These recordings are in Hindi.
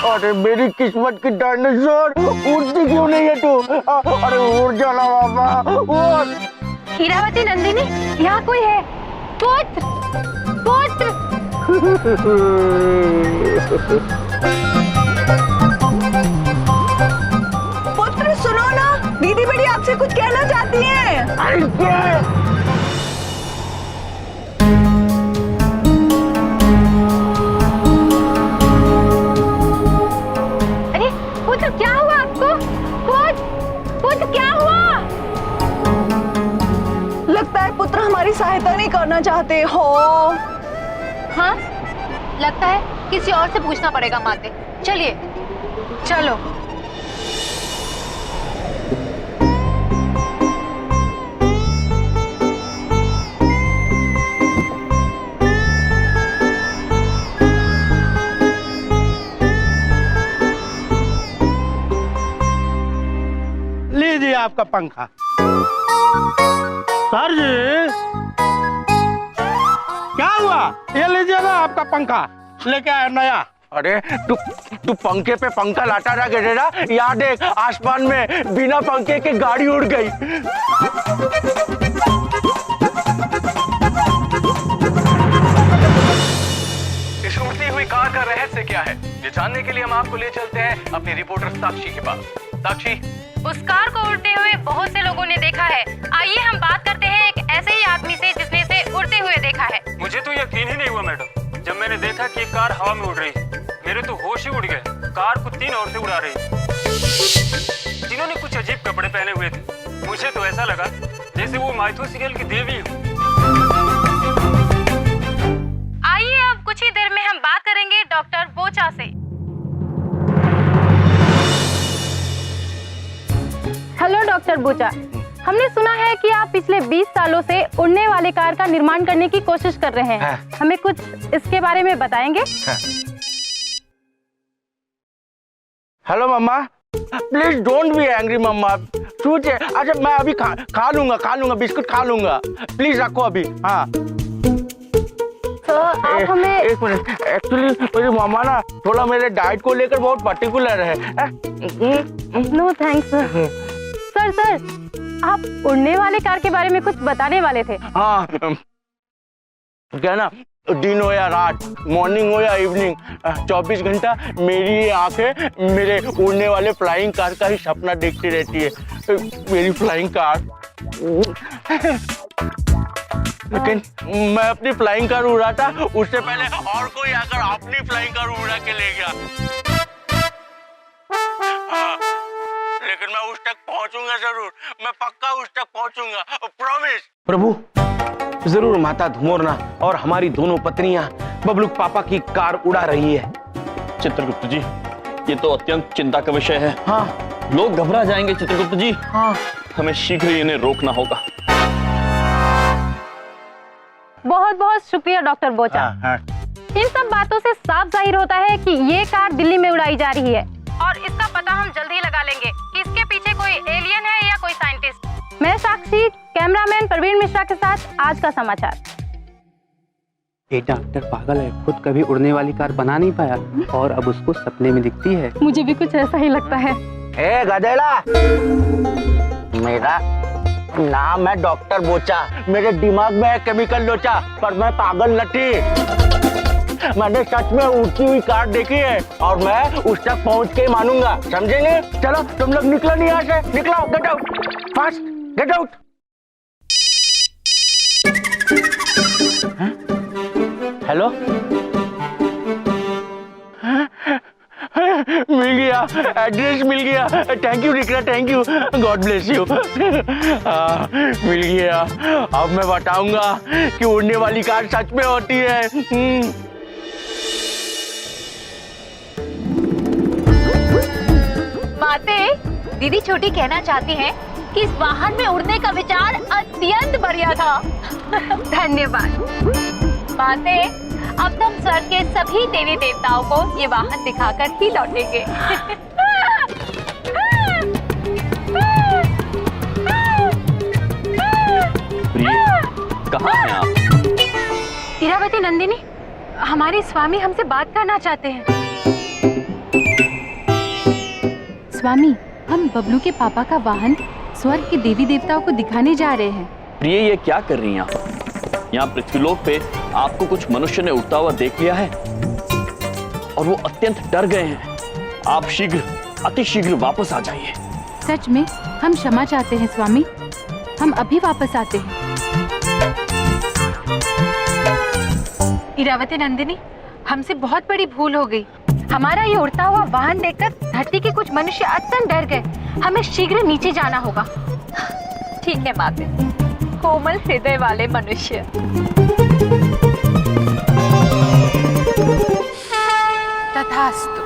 अरे मेरी किस्मत की डायनासोर, उड़ती क्यों नहीं है तू? अरे उड़ जाना बाबा, उड़। हीरावती, नंदिनी, यहाँ कोई है? पुत्र, पुत्र। पुत्र सुनो ना, दीदी बड़ी आपसे कुछ कहना चाहती हैं। अरे क्या? क्या हुआ आपको? पुत्र क्या हुआ? लगता है पुत्र हमारी सहायता नहीं करना चाहते हो। हाँ, लगता है किसी और से पूछना पड़ेगा माते। चलिए, चलो। लीजिए आपका पंखा। सर जी, क्या हुआ? ये लीजिए ना आपका पंखा, लेके आया नया। अरे तू पंखे पे पंखा लाता रहा गजेरा, याद देख आसमान में बिना पंखे के गाड़ी उड़ गई। इस उड़ती हुई कार का रहस्य क्या है, ये जानने के लिए हम आपको ले चलते हैं अपनी रिपोर्टर साक्षी के पास। साक्षी, उस कार को उड़ते हुए बहुत से लोगों ने देखा है। आइए हम बात करते हैं एक ऐसे ही आदमी से जिसने इसे उड़ते हुए देखा है। मुझे तो यकीन ही नहीं हुआ मैडम, जब मैंने देखा कि कार हवा में उड़ रही है। मेरे तो होश ही उड़ गए। कार को 3 ओर से उड़ा रही, जिन्होंने कुछ अजीब कपड़े पहने हुए थे। मुझे तो ऐसा लगा जैसे वो माइथो सीरियल की देवी हो। आइए अब कुछ ही देर में हम बात करेंगे डॉक्टर बोचा से। हेलो डॉक्टर बोचा, हमने सुना है कि आप पिछले 20 सालों से उड़ने वाले कार का निर्माण करने की कोशिश कर रहे हैं। हमें कुछ इसके बारे में बताएंगे? Hello mama, please don't be angry mama. सोचिए, अच्छा मैं अभी खा लूंगा बिस्कुट खा लूंगा। प्लीज रखो अभी। हाँ तो आप हमें एक मिनट, एक्चुअली मेरी मामा ना थोड़ा मेरे डाइट को लेकर बहुत पर्टिकुलर है। नो थैंक्स सर, आप उड़ने वाले कार के बारे में कुछ बताने वाले थे। हाँ, क्या ना, दिन हो या रात, मॉर्निंग हो या इवनिंग, 24 घंटा मेरी ये आंखें मेरे उड़ने वाले फ्लाइंग कार का ही सपना देखती रहती है। मेरी फ्लाइंग कार। लेकिन मैं अपनी फ्लाइंग कार उड़ाता उससे पहले और कोई आकर अपनी फ्लाइंग कार उड़ा के ले गया। लेकिन मैं उस तक पहुंचूंगा जरूर, मैं पक्का उस तक पहुंचूंगा, प्रॉमिस। प्रभु, जरूर माता धुमोरना और हमारी दोनों पत्नियां बबलू पापा की कार उड़ा रही है। चित्रगुप्त जी, ये तो अत्यंत चिंता का विषय है। हाँ, लोग घबरा जाएंगे चित्रगुप्त जी। हाँ, हमें शीघ्र ही इन्हें रोकना होगा। बहुत बहुत शुक्रिया डॉक्टर बोचा। इन सब बातों से साफ जाहिर होता है कि ये कार दिल्ली में उड़ाई जा रही है और इसका पता हम जल्द ही लगा लेंगे कि इसके पीछे कोई एलियन है या कोई साइंटिस्ट। मैं साक्षी, कैमरामैन प्रवीण मिश्रा के साथ आज का समाचार। ये डॉक्टर पागल है, खुद कभी उड़ने वाली कार बना नहीं पाया और अब उसको सपने में दिखती है। मुझे भी कुछ ऐसा ही लगता है। ए गधेला, मेरा नाम है डॉक्टर बोचा। मेरे दिमाग में है केमिकल लोचा, पर मैं पागल नहीं। मैंने सच में उड़ती हुई कार देखी है और मैं उस तक पहुंच के मानूंगा, समझेंगे? चलो तुम लोग निकलो, नहीं यहाँ से निकलो, get out fast, get out. Hello, मिल गया, एड्रेस मिल गया। थैंक यू निकला, thank you, God bless you. मिल गया। अब मैं बताऊंगा कि उड़ने वाली कार सच में होती है। बातें दीदी छोटी कहना चाहती हैं कि इस वाहन में उड़ने का विचार अत्यंत बढ़िया था। धन्यवाद। बातें अब तुम स्वर्ग के सभी देवी देवताओं को ये वाहन दिखाकर ही लौटेंगे। कहाँ हैं आप? इरावती नंदिनी, हमारे स्वामी हमसे बात करना चाहते हैं। स्वामी, हम बबलू के पापा का वाहन स्वर्ग के देवी देवताओं को दिखाने जा रहे हैं। प्रिय, ये क्या कर रही हैं आप? यहाँ पृथ्वीलोक पे आपको कुछ मनुष्य ने उड़ता हुआ देख लिया है और वो अत्यंत डर गए हैं। आप शीघ्र, अति शीघ्र वापस आ जाइए। सच में हम क्षमा चाहते हैं स्वामी, हम अभी वापस आते हैं। इरावती नंदिनी, हमसे बहुत बड़ी भूल हो गई। हमारा ये उड़ता हुआ वाहन देखकर धरती के कुछ मनुष्य अत्यंत डर गए। हमें शीघ्र नीचे जाना होगा। ठीक है माते, कोमल हृदय वाले मनुष्य। तथास्तु।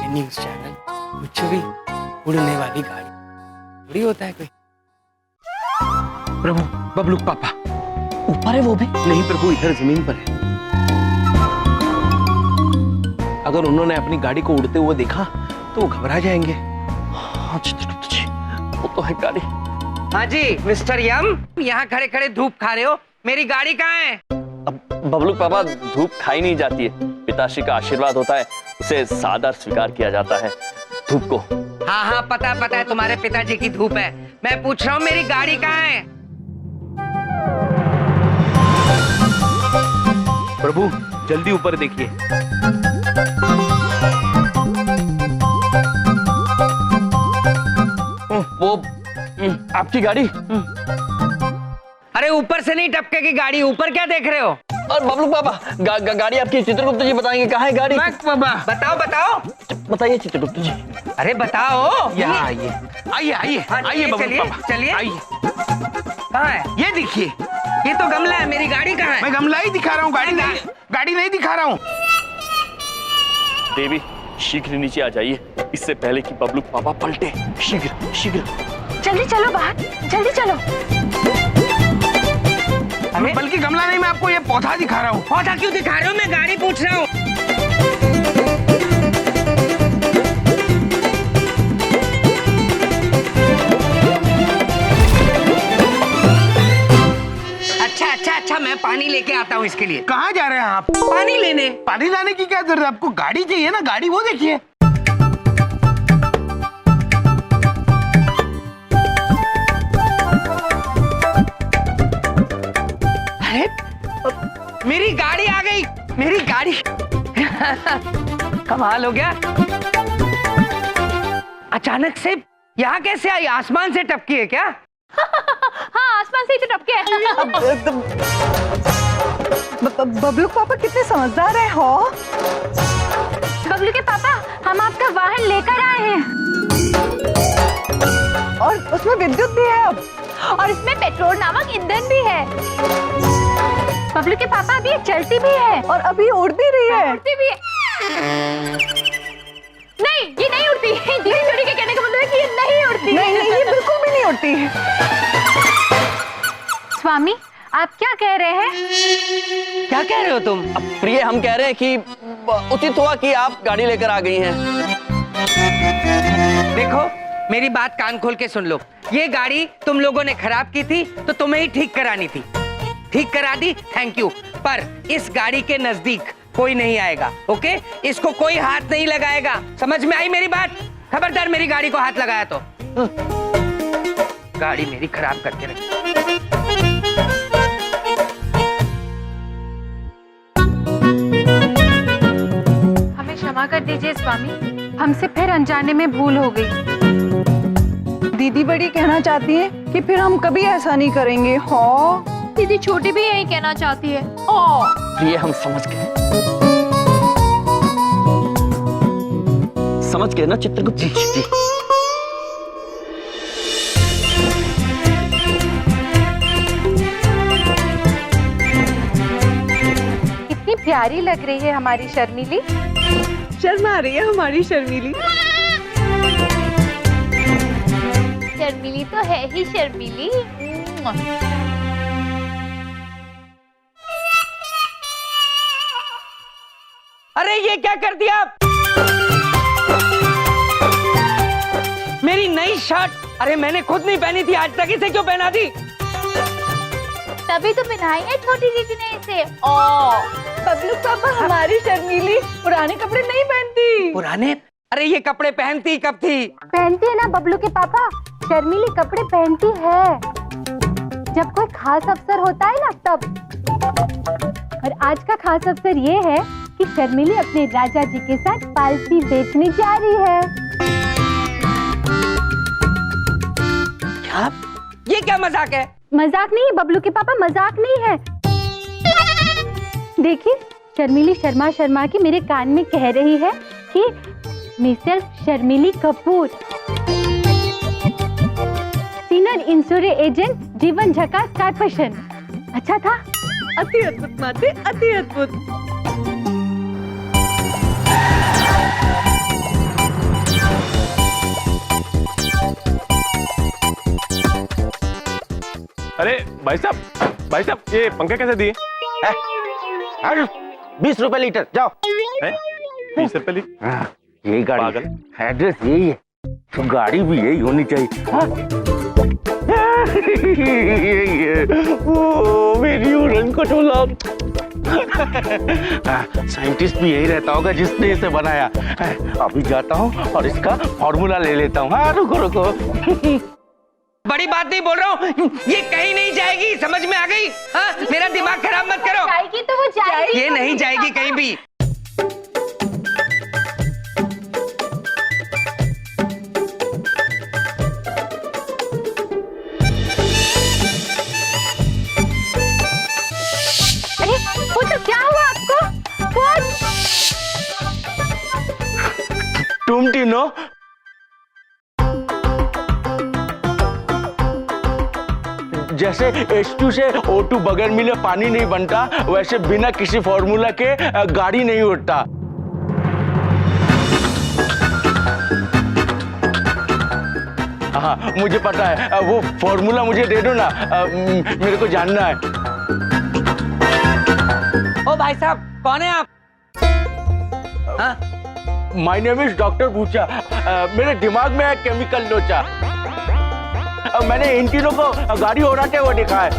न्यूज चैनल कुछ भी उड़ने वाली गाड़ी थोड़ी होता है कोई। प्रभु, बबलूक पापा ऊपर है वो भी? नहीं प्रभु, इधर जमीन पर है। अगर उन्होंने अपनी गाड़ी को उड़ते हुए देखा तो वो घबरा जाएंगे। हाँ चित्रगुप्त जी, वो तो है गाड़ी। हाँ जी मिस्टर यम, यहाँ खड़े खड़े धूप खा रहे हो, मेरी गाड़ी कहाँ है? अब बबलू पापा, धूप खाई नहीं जाती है, पिताश्री का आशीर्वाद होता है, उसे सादर स्वीकार किया जाता है धूप को। हाँ हाँ पता है, तुम्हारे पिताजी की धूप है। मैं पूछ रहा हूँ मेरी गाड़ी कहाँ है? प्रभु जल्दी ऊपर देखिए। वो आपकी गाड़ी। अरे ऊपर से नहीं टपकेगी गाड़ी, ऊपर क्या देख रहे हो? और बबलू पापा, गाड़ी आपकी। चित्रगुप्त जी बताएंगे कहाँ है गाड़ी। बताओ। बताइए चित्रगुप्त जी। अरे बताओ। यहाँ आइए, आइए बबलूक पापा, चलिए। आइए। कहाँ है? ये देखिए, ये तो गमला है, मेरी गाड़ी कहाँ है? मैं गमला ही दिखा रहा हूँ, गाड़ी नहीं दिखा रहा हूँ। देवी शीघ्र नीचे आ जाइए, इससे पहले कि बबलू पापा पलटे। शीघ्र शीघ्र। जल्दी चलो बाहर, जल्दी चलो। अरे बल्कि गमला नहीं, मैं आपको ये पौधा दिखा रहा हूँ। पौधा क्यों दिखा रहे हो? मैं गाड़ी पूछ रहा हूँ। अच्छा, मैं पानी लेके आता हूँ इसके लिए। कहाँ जा रहे हैं आप? पानी लेने। पानी लाने की क्या जरूरत है? आपको गाड़ी चाहिए ना, गाड़ी वो देखिए। अरे मेरी गाड़ी आ गई, मेरी गाड़ी। कमाल हो गया। अचानक से यहाँ कैसे आई? आसमान से टपकी है क्या? हाँ, आसमान से ही तो टपके हैं। बबलू पापा कितने समझदार है हो। बबलू के पापा, हम आपका वाहन लेकर आए हैं और उसमें विद्युत भी है अब, और इसमें पेट्रोल नामक ईंधन भी है। बबलू के पापा, अभी ये चलती भी है और अभी उड़ भी रही है। उड़ती भी है। नहीं, ये नहीं उड़ती। दीदी छोटी के कहने का मतलब है कि ये नहीं उड़ती। नहीं, ये बिल्कुल भी नहीं उड़ती। स्वामी, आप क्या कह रहे हैं? क्या कह रहे हो तुम? अब प्रिय, हम कह रहे हैं कि उचित हुआ कि आप गाड़ी लेकर आ गई हैं। देखो, मेरी बात कान खोल के सुन लो। ये गाड़ी तुम लोगों ने खराब की थी तो तुम्हें ही ठीक करानी थी। ठीक करा दी, थैंक यू। पर इस गाड़ी के नजदीक कोई नहीं आएगा, ओके? इसको कोई हाथ नहीं लगाएगा। समझ में आई मेरी बात? खबरदार मेरी गाड़ी को हाथ लगाया तो गाड़ी मेरी खराब करके रखी। हमें क्षमा कर दीजिए स्वामी, हमसे फिर अनजाने में भूल हो गई। दीदी बड़ी कहना चाहती हैं कि फिर हम कभी ऐसा नहीं करेंगे। हाँ दीदी छोटी भी यही कहना चाहती है। ये हम समझ गए ना चित्रगुप्त जी? जी। कितनी प्यारी लग रही है हमारी शर्मीली। शर्मा रही है हमारी शर्मीली। शर्मीली तो है ही शर्मीली। अरे ये क्या कर दिया आप? मेरी नई शर्ट, अरे मैंने खुद नहीं पहनी थी आज तक, इसे क्यों पहना दी? तभी तो पहनाई है छोटी दीदी ने इसे। बबलू पापा हमारी शर्मीली पुराने कपड़े नहीं पहनती। पुराने? अरे ये कपड़े पहनती कब थी? पहनती है ना बबलू के पापा, शर्मीली कपड़े पहनती है जब कोई खास अवसर होता है ना तब। और आज का खास अवसर ये है कि शर्मीली अपने राजा जी के साथ पालसी बेचने जा रही है। क्या? ये क्या मजाक है? मजाक नहीं बबलू के पापा, मजाक नहीं है। देखिए शर्मीली शर्मा शर्मा की मेरे कान में कह रही है कि Mrs Sharmili Kapoor, senior insurance agent, Jeevan Jhakaas corporation. अच्छा था? अति अद्भुत माते, अति अद्भुत। अरे भाई साहब ये पंखे कैसे दिए? 20 रुपए लीटर, जाओ। 20 रुपए लीटर? हाँ, यही गाड़ी पागल। एड्रेस यही है, तो गाड़ी भी यही होनी चाहिए। हाँ? यही है। ओ, मेरी उड़न खटोला। साइंटिस्ट भी यही रहता होगा जिसने इसे बनाया। अभी जाता हूँ और इसका फॉर्मूला ले लेता हूँ। हाँ रुको रुको। बड़ी बात नहीं बोल रहा हूँ, ये कहीं नहीं जाएगी, समझ में आ गई? हाँ, मेरा दिमाग खराब मत करो। जाएगी तो वो जाएगी। ये नहीं जाएगी कहीं भी। अरे वो तो क्या हुआ आपको? तुम तीनों जैसे H2 से O2 बगैर मिले पानी नहीं बनता, वैसे बिना किसी फॉर्मूला के गाड़ी नहीं उड़ता। हाँ मुझे पता है, वो फॉर्मूला मुझे दे दो ना, मेरे को जानना है। ओ भाई साहब, कौन है आप? हाँ? My name is doctor Bucha. मेरे दिमाग में है केमिकल लोचा। मैंने इन तीनों को गाड़ी उड़ाते हुए देखा है।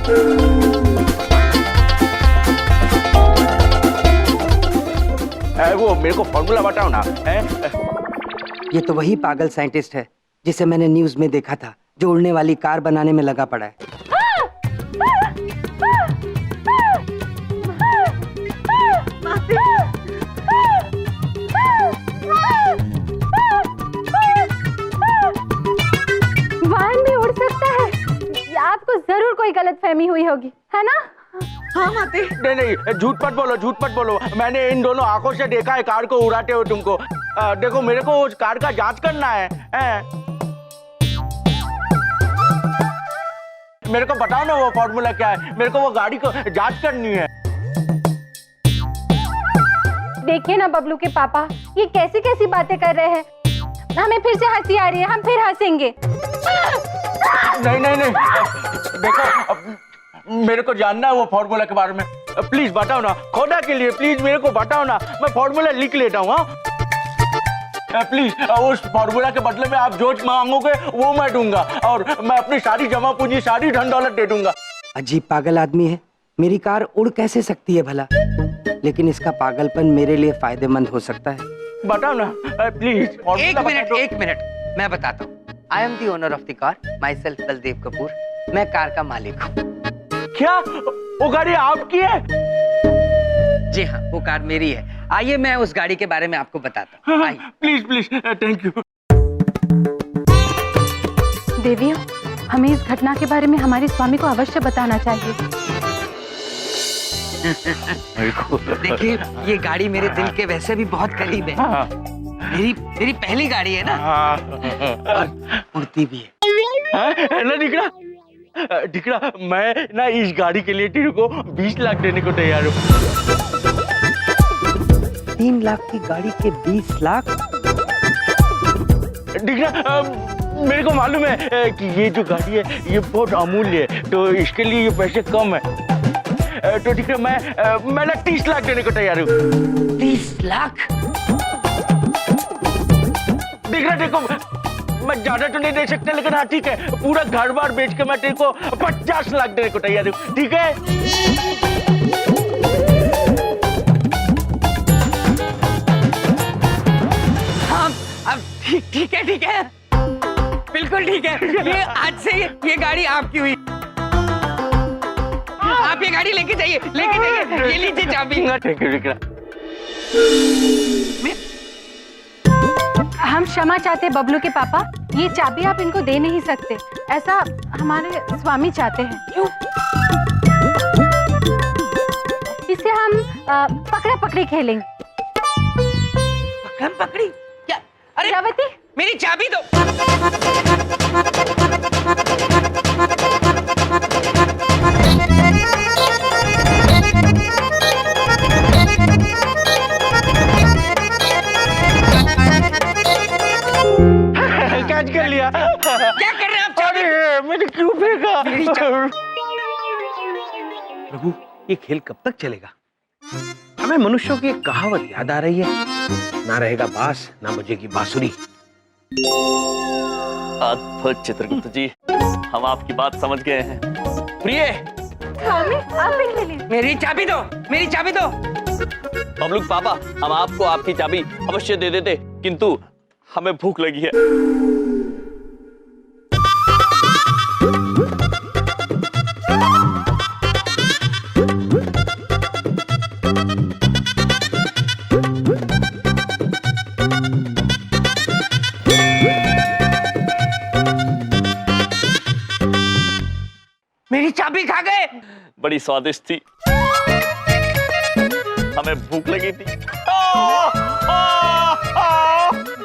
वो मेरे को फॉर्मूला बताओ ना। ये तो वही पागल साइंटिस्ट है जिसे मैंने न्यूज में देखा था, जो उड़ने वाली कार बनाने में लगा पड़ा है। वाहन भी उड़ सकता है? आपको जरूर कोई गलतफहमी हुई होगी, है ना? हाँ माते। नहीं झूठ मत बोलो, झूठ मत बोलो। मैंने इन दोनों आंखों से देखा है कार को उड़ाते हुए तुमको। देखो मेरे को उस कार का जांच करना है। मेरे को बताओ ना वो फॉर्मूला क्या है, मेरे को वो गाड़ी को जांच करनी है। देखिए ना बबलू के पापा, ये कैसी कैसी बातें कर रहे हैं। हमें फिर से हंसी आ रही है, हम फिर हंसेंगे। नहीं नहीं नहीं, देखो मेरे को जानना है वो फॉर्मूला के बारे में। प्लीज बताओ ना, खुदा के लिए प्लीज मेरे को बताओ ना, मैं फॉर्मूला लिख लेता हूँ। प्लीज उस फॉर्मूला के बदले में आप जो मांगोगे वो मैं दूंगा, और मैं अपनी सारी जमा पूंजी, सारी धन दौलत दे दूंगा। अजीब पागल आदमी है। मेरी कार उड़ कैसे सकती है भला? लेकिन इसका पागलपन मेरे लिए फायदेमंद हो सकता है। बताओ ना प्लीज। एक मिनट, मैं बताता हूँ। I am the owner of the car, my self Baldev Kapoor. मैं कार का मालिक हूँ। क्या वो गाड़ी आपकी है? जी हाँ, वो कार मेरी है। आइए मैं उस गाड़ी के बारे में आपको बताता हूँ। Please please, thank you. देवियों, हमें इस घटना के बारे में हमारे स्वामी को अवश्य बताना चाहिए। देखिए, ये गाड़ी मेरे दिल के वैसे भी बहुत करीब है। मेरी पहली गाड़ी है ना, और उड़ती भी है ना दिखरा? दिखरा, मैं ना इस गाड़ी के लिए तेरे को 20 लाख देने को तैयार हूँ। 3 लाख की गाड़ी के 20 लाख? दिखरा, मेरे को मालूम है कि ये जो गाड़ी है ये बहुत अमूल्य है, तो इसके लिए ये पैसे कम है। तो ठीक है, मैं ना 30 लाख देने को तैयार हूँ। 30 लाख? दिखरा, देखो मैं ज्यादा तो नहीं दे सकता, लेकिन हाँ ठीक है, पूरा घर बार बेच के मैं तेरे को 50 लाख देने को तैयार हूँ। ठीक है? हाँ, अब ठीक है, बिल्कुल ठीक है। ये आज से ये गाड़ी आपकी हुई। आप ये गाड़ी लेके जाइए, ये लीजिए चाबी। हम क्षमा चाहते हैं बबलू के पापा, ये चाबी आप इनको दे नहीं सकते, ऐसा हमारे स्वामी चाहते हैं। क्यों? इससे हम पकड़ा पकड़ी खेलेंगे। पकड़म पकड़ी? क्या? अरे रावती, मेरी चाबी दो। कैच कर लिया। क्या कर रहे हैं आप? चाबी मैंने क्यों फेंका? प्रभु, ये खेल कब तक चलेगा? हमें मनुष्यों की एक कहावत याद आ रही है, ना रहेगा बांस ना बजेगी बांसुरी। अद्भुत चित्रगुप्त जी, हम आपकी बात समझ गए हैं। प्रिय, स्वामी आप भी खेलिए। मेरी चाबी दो, मेरी चाबी दो। बबलू पापा, हम आपको आपकी चाबी अवश्य दे देते, किंतु हमें भूख लगी है। मेरी चाबी खा गए। बड़ी स्वादिष्ट थी, हमें भूख लगी थी।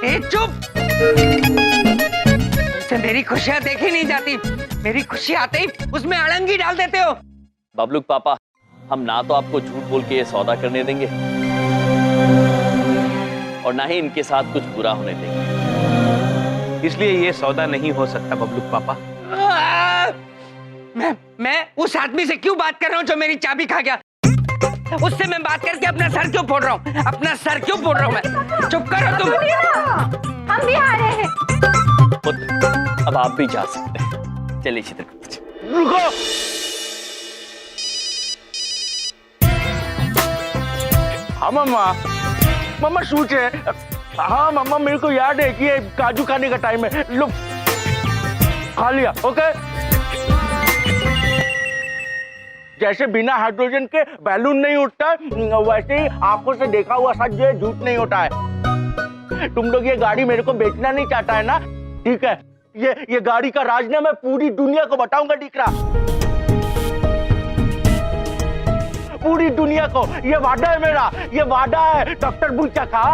ए चुप! से मेरी खुशियां देखी नहीं जाती। मेरी खुशी आते ही उसमें अड़ंगी डाल देते हो। बबलू पापा, हम ना तो आपको झूठ बोल के ये सौदा करने देंगे और ना ही इनके साथ कुछ बुरा होने देंगे। इसलिए ये सौदा नहीं हो सकता बबलू पापा। मैं उस आदमी से क्यों बात कर रहा हूँ जो मेरी चाबी खा गया? उससे मैं बात करके अपना सर क्यों फोड़ रहा हूँ? अपना सर क्यों फोड़ रहा हूँ मैं? चुप करो तुम। हम भी आ रहे हैं। पुत्र, अब आप भी जा सकते हैं। चलिए चित्रगुप्त जी। रुको। हाँ मम्मा सोचे। हाँ मम्मा, मेरे को याद है कि ये काजू खाने का टाइम है। लो, खा लिया। ओके। जैसे बिना हाइड्रोजन के बैलून नहीं उठता, वैसे ही आंखों से देखा हुआ सच जो है झूठ नहीं होता है। तुम लोग ये गाड़ी मेरे को बेचना नहीं चाहता है ना? ठीक है, ये गाड़ी का राज ना मैं पूरी दुनिया को बताऊंगा। दिखरा, पूरी दुनिया को। ये वादा है मेरा, ये वादा है डॉक्टर बोचा का।